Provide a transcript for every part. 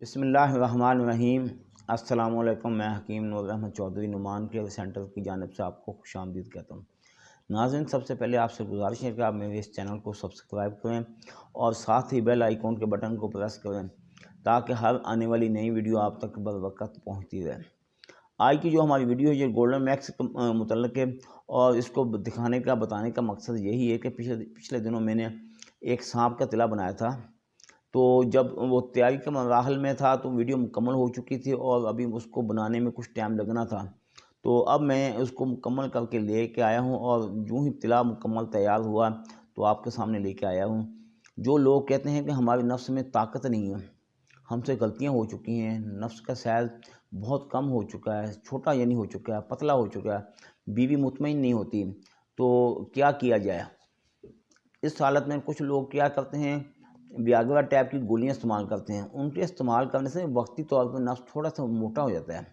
बिस्मिल्लाहिर्रहमानिर्रहीम। अस्सलामुअलैकुम। मैं हकीम नूर अहमद चौधरी नुमान के सेंटर की जानिब से आपको खुशामदीद कहता हूँ। नाज़रीन, सबसे पहले आपसे गुजारिश है कि आप मेरे इस चैनल को सब्सक्राइब करें और साथ ही बेल आइकॉन के बटन को प्रेस करें ताकि हर आने वाली नई वीडियो आप तक बर वक्त पहुँचती रहे। आज की जो हमारी वीडियो है ये गोल्डन मैक्स के मुतल्लिक़ है और इसको दिखाने का बताने का मकसद यही है कि पिछले दिनों मैंने एक सांप का तिला बनाया था। तो जब वो तैयारी के मराहल में था तो वीडियो मुकम्मल हो चुकी थी और अभी उसको बनाने में कुछ टाइम लगना था। तो अब मैं उसको मुकम्मल करके लेके आया हूँ और यूँ ही तिला मुकम्मल तैयार हुआ तो आपके सामने लेके आया हूँ। जो लोग कहते हैं कि हमारे नफ्स में ताकत नहीं है, हमसे गलतियाँ हो चुकी हैं, नफ्स का साइज़ बहुत कम हो चुका है, छोटा यानी हो चुका है, पतला हो चुका है, बीवी मुतमईन नहीं होती, तो क्या किया जाए। इस हालत में कुछ लोग क्या करते हैं, वियाग्रा टाइप की गोलियां इस्तेमाल करते हैं। उनके इस्तेमाल करने से वक्ती तौर पर नफ्स थोड़ा सा मोटा हो जाता है।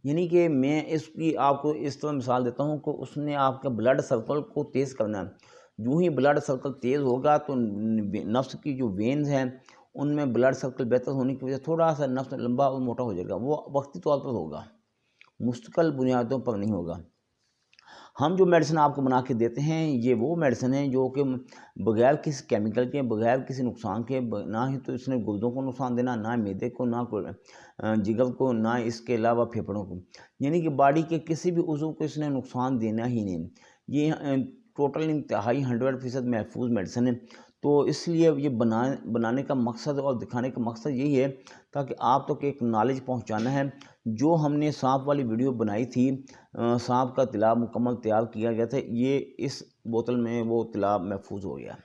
यानी कि मैं इसकी आपको इस तरह मिसाल देता हूँ कि उसने आपके ब्लड सर्कल को तेज़ करना है। यूँ ही ब्लड सर्कल तेज़ होगा तो नफ्स की जो वेन्स हैं उनमें ब्लड सर्कल बेहतर होने की वजह से थोड़ा सा नफ्स लंबा और मोटा हो जाएगा। वो वक्ती तौर पर होगा, मुस्तकिल बुनियादों पर नहीं होगा। हम जो मेडिसिन आपको बना के देते हैं ये वो मेडिसिन है जो कि बगैर किसी केमिकल के, बगैर किसी नुकसान के, ना ही तो इसने गुर्दों को नुकसान देना, ना मैदे को, ना जिगर को, ना इसके अलावा फेफड़ों को, यानी कि बॉडी के किसी भी उज़्व को इसने नुकसान देना ही नहीं। ये टोटल इंतहाई 100% महफूज मेडिसिन है। तो इसलिए ये बनाने का मकसद और दिखाने का मकसद यही है ताकि आप तक एक नॉलेज पहुंचाना है। जो हमने सांप वाली वीडियो बनाई थी, सांप का तिला मुकम्मल तैयार किया गया था, ये इस बोतल में वो तिला महफूज हो गया।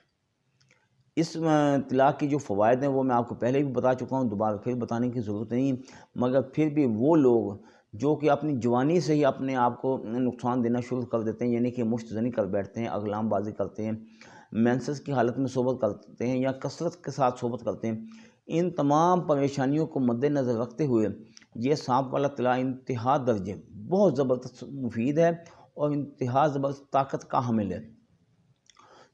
इस तिला की जो फ़वाइद हैं वो मैं आपको पहले भी बता चुका हूँ, दोबारा फिर बताने की ज़रूरत नहीं। मगर फिर भी वो लोग जो कि अपनी जवानी से ही अपने आप को नुकसान देना शुरू कर देते हैं, यानी कि मुश्तज़नी कर बैठते हैं, अगलामबाजी करते हैं, मेंसेस की हालत में सोबत करते हैं या कसरत के साथ सोबत करते हैं, इन तमाम परेशानियों को मद्देनज़र रखते हुए ये सांप वाला तिला इंतहा दर्जे बहुत ज़बरदस्त मुफीद है और इंतहा ज़बरदस्त ताकत का हामिल है।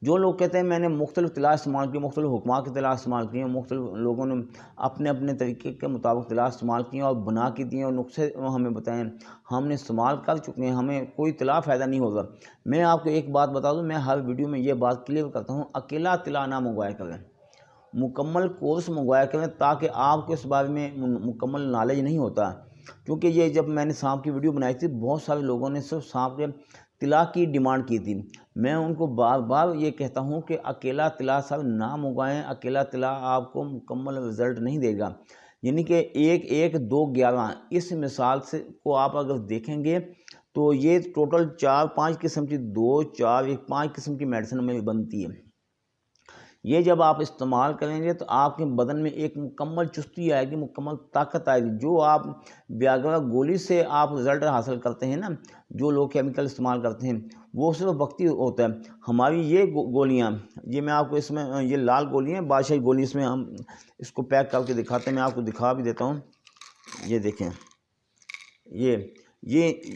जो लोग कहते हैं मैंने मुख्तलिफ़ तिला इस्तेमाल किए, मुख्तलिफ़ हुक्मा के तिला इस्तेमाल किए, मुख्तलिफ़ लोगों ने अपने अपने तरीके के मुताबिक तिला इस्तेमाल किए और बना के दिए और नुस्खे हमें बताएं, हमने इस्तेमाल कर चुके हैं, हमें कोई तिला फ़ायदा नहीं होगा। मैं आपको एक बात बता दूं, मैं हर वीडियो में ये बात क्लियर करता हूं, अकेला तिला ना मंगवाया करें, मुकम्मल कोर्स मंगवाया करें ताकि आपको इस बारे में मुकम्मल नॉलेज नहीं होता। क्योंकि ये जब मैंने सांप की वीडियो बनाई थी बहुत सारे लोगों ने सिर्फ सांप के तिला की डिमांड की थी। मैं उनको बार बार ये कहता हूँ कि अकेला तिला सब ना मंगवाएं, अकेला तिला आपको मुकम्मल रिज़ल्ट नहीं देगा। यानी कि 1-1-2-11 इस मिसाल से को आप अगर देखेंगे तो ये टोटल 4-5 किस्म की 2-4-5 किस्म की मेडिसिन में बनती है। ये जब आप इस्तेमाल करेंगे तो आपके बदन में एक मुकम्मल चुस्ती आएगी, मुकम्मल ताकत आएगी। जो आप वियाग्रा गोली से आप रिज़ल्ट हासिल करते हैं ना, जो लोग केमिकल इस्तेमाल करते हैं वो सिर्फ वक्ती होता है। हमारी ये गोलियाँ, ये मैं आपको इसमें ये लाल गोली है, बादशाही गोली, इसमें हम इसको पैक करके दिखाते हैं। मैं आपको दिखा भी देता हूँ, ये देखें,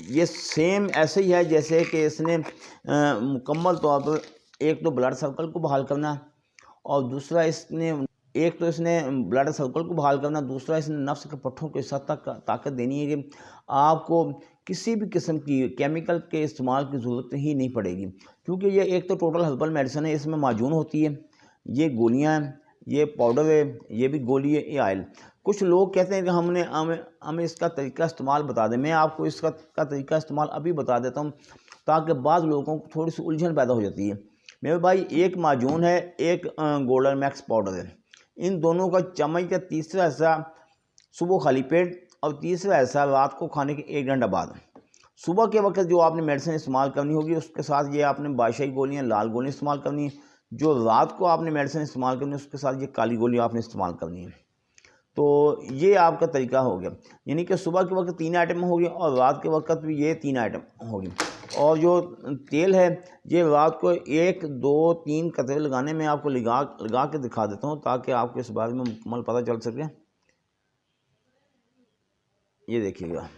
ये सेम ऐसे ही है जैसे कि इसने मुकम्मल तौर पर एक तो ब्लड सर्कल को बहाल करना और दूसरा इसने ब्लड सर्कल को बहाल करना, दूसरा इसने नफ्स के पट्ठों को इस हद तक ताकत देनी है कि आपको किसी भी किस्म की केमिकल के इस्तेमाल की ज़रूरत ही नहीं पड़ेगी। क्योंकि ये एक तो टोटल हर्बल मेडिसिन है, इसमें माजून होती है, ये गोलियां हैं, ये पाउडर है, ये भी गोली है, ये ऑयल। कुछ लोग कहते हैं कि हमें इसका तरीका इस्तेमाल बता दें। मैं आपको इसका तरीका इस्तेमाल अभी बता देता हूँ ताकि बाद लोगों को थोड़ी सी उलझन पैदा हो जाती है। मेरे भाई, एक माजून है, एक गोल्डन मैक्स पाउडर है। इन दोनों का चम्मच का तीसरा हिस्सा सुबह खाली पेट और तीसरा हिस्सा रात को खाने के 1 घंटा बाद। सुबह के वक्त जो आपने मेडिसिन इस्तेमाल करनी होगी उसके साथ ये आपने बादशाही गोलियाँ, लाल गोलियाँ इस्तेमाल करनी है। जो रात को आपने मेडिसिन इस्तेमाल करनी है उसके साथ ये काली गोलियाँ आपने इस्तेमाल करनी है। तो ये आपका तरीका हो गया, यानी कि सुबह के वक्त 3 आइटम होगी और रात के वक्त भी ये 3 आइटम होगी। और जो तेल है ये रात को 1-2-3 कतरे लगाने में आपको लगा के दिखा देता हूँ ताकि आपको इस बारे में मुकम्मल पता चल सके। ये देखिएगा,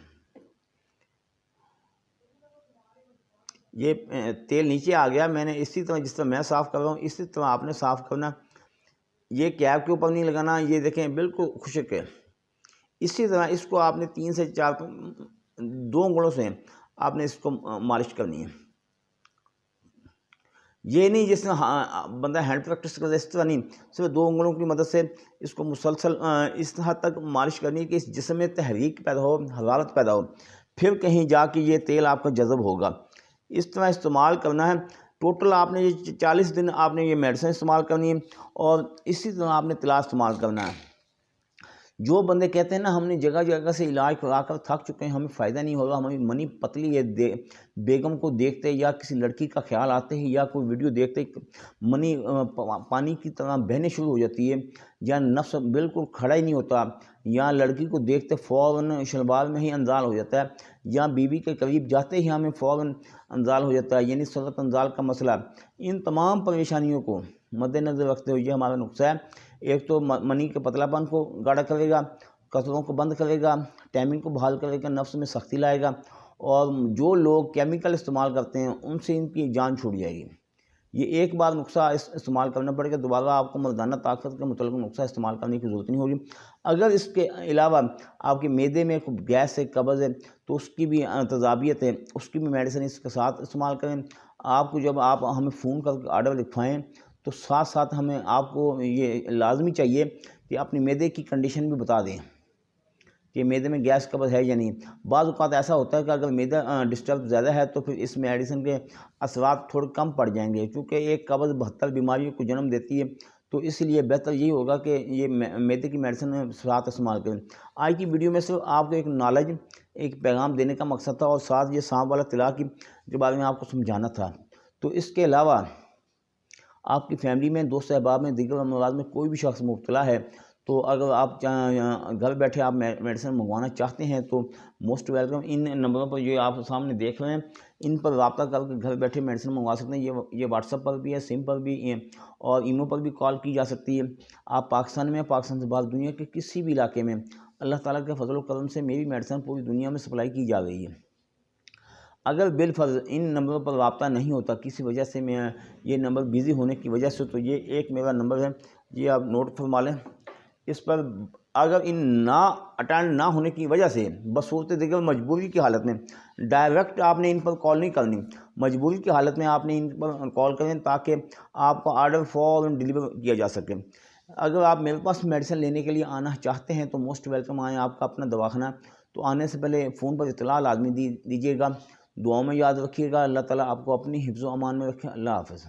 ये तेल नीचे आ गया। मैंने इसी तरह जिस तरह मैं साफ़ कर रहा हूँ इसी तरह आपने साफ़ करना। ये कैप के ऊपर नहीं लगाना, ये देखें बिल्कुल खुश्क है। इसी तरह इसको आपने 3 से 4 2 उंगलों से आपने इसको मालिश करनी है। ये नहीं जिसमें बंदा हैंड प्रैक्टिस करता है इस तरह नहीं, सिर्फ 2 उंगलों की मदद से इसको मुसलसल इस हद तक मालिश करनी है कि इस जिस्म में तहरीक पैदा हो, हरारत पैदा हो, फिर कहीं जाके ये तेल आपका जज़ब होगा। इस तरह इस्तेमाल करना है। टोटल आपने ये 40 दिन आपने ये मेडिसिन इस्तेमाल करनी है और इसी तरह आपने तिला इस्तेमाल करना है। जो बंदे कहते हैं ना हमने जगह जगह से इलाज करा कर थक चुके हैं, हमें फ़ायदा नहीं होगा, हमारी मनी पतली है, बेगम को देखते या किसी लड़की का ख्याल आते ही या कोई वीडियो देखते मनी पानी की तरह बहने शुरू हो जाती है, या नफ्स बिल्कुल खड़ा ही नहीं होता, या लड़की को देखते फ़ौरन शलवार में ही अंजाल हो जाता है, या बीवी के करीब जाते ही हमें फ़ौरन अंजाल हो जाता है, यानी सदत अंजाल का मसला। इन तमाम परेशानियों को मद्देनज़र रखते हुए ये हमारा नुस्खा है। एक तो मनी के पतलापन को गाढ़ा करेगा, कसरों को बंद करेगा, टाइमिंग को बहाल करेगा, नफ्स में सख्ती लाएगा, और जो लोग केमिकल इस्तेमाल करते हैं उनसे इनकी जान छूट जाएगी। ये एक बार नुस्खा इस्तेमाल करना पड़ेगा, दोबारा आपको मर्दाना ताकत के मुतल्लिक़ नुस्खा इस्तेमाल करने की ज़रूरत नहीं होगी। अगर इसके अलावा आपके मैदे में गैस है, कब्ज़ है, तो उसकी भी तज़ाबियत है, उसकी भी मेडिसिन इसके साथ इस्तेमाल करें। आपको जब आप हमें फ़ोन करके आर्डर लिखवाएँ तो साथ साथ हमें आपको ये लाजमी चाहिए कि अपनी मैदे की कंडीशन भी बता दें कि मैदे में गैस कब्ज़ है या नहीं। बाज़ औक़ात ऐसा होता है कि अगर मैदा डिस्टर्ब ज़्यादा है तो फिर इस मेडिसिन के असरात थोड़े कम पड़ जाएंगे, क्योंकि एक कब्ज़ 72 बीमारियों को जन्म देती है। तो इसलिए बेहतर यही होगा कि ये मैदे की मेडिसिन साथ इस्तेमाल करें। आज की वीडियो में सिर्फ आपको एक नॉलेज, एक पैगाम देने का मकसद था और साथ ये सांप वाला तिला के बारे में आपको समझाना था। तो इसके अलावा आपकी फैमिली में, दोस्त अहबाब में, दीगर अमराज में कोई भी शख्स मुब्तला है, तो अगर आप घर बैठे आप मेडिसिन मंगवाना चाहते हैं तो मोस्ट वेलकम। इन नंबरों पर जो आप सामने देख रहे हैं इन पर रब्ता करके घर बैठे मेडिसिन मंगवा सकते हैं। ये व्हाट्सएप पर भी है, सिम पर भी है और ईमो पर भी कॉल की जा सकती है। आप पाकिस्तान में, पाकिस्तान से बाहर दुनिया के किसी भी इलाके में अल्लाह ताला के फजल व करम से मेरी मेडिसिन पूरी दुनिया में सप्लाई की जा रही है। अगर बिलफर्ज इन नंबरों पर रब्ता नहीं होता, किसी वजह से मैं ये नंबर बिज़ी होने की वजह से, तो ये एक मेरा नंबर है, ये आप नोट फरमा लें। इस पर अगर इन अटेंड ना होने की वजह से बसूरत दिगर मजबूरी की हालत में डायरेक्ट आपने इन पर कॉल नहीं करनी, मजबूरी की हालत में आपने इन पर कॉल करें ताकि आपका ऑर्डर फ़ौरन डिलीवर किया जा सके। अगर आप मेरे पास मेडिसिन लेने के लिए आना चाहते हैं तो मोस्ट वेलकम आएँ। आपका अपना दवाखाना, तो आने से पहले फ़ोन पर इत्तला लाजमी दीजिएगा। दुआओं में याद रखिएगा। अल्लाह ताला आपको अपनी हिफ्ज़ व अमान में रखे। अल्लाह हाफ़िज़।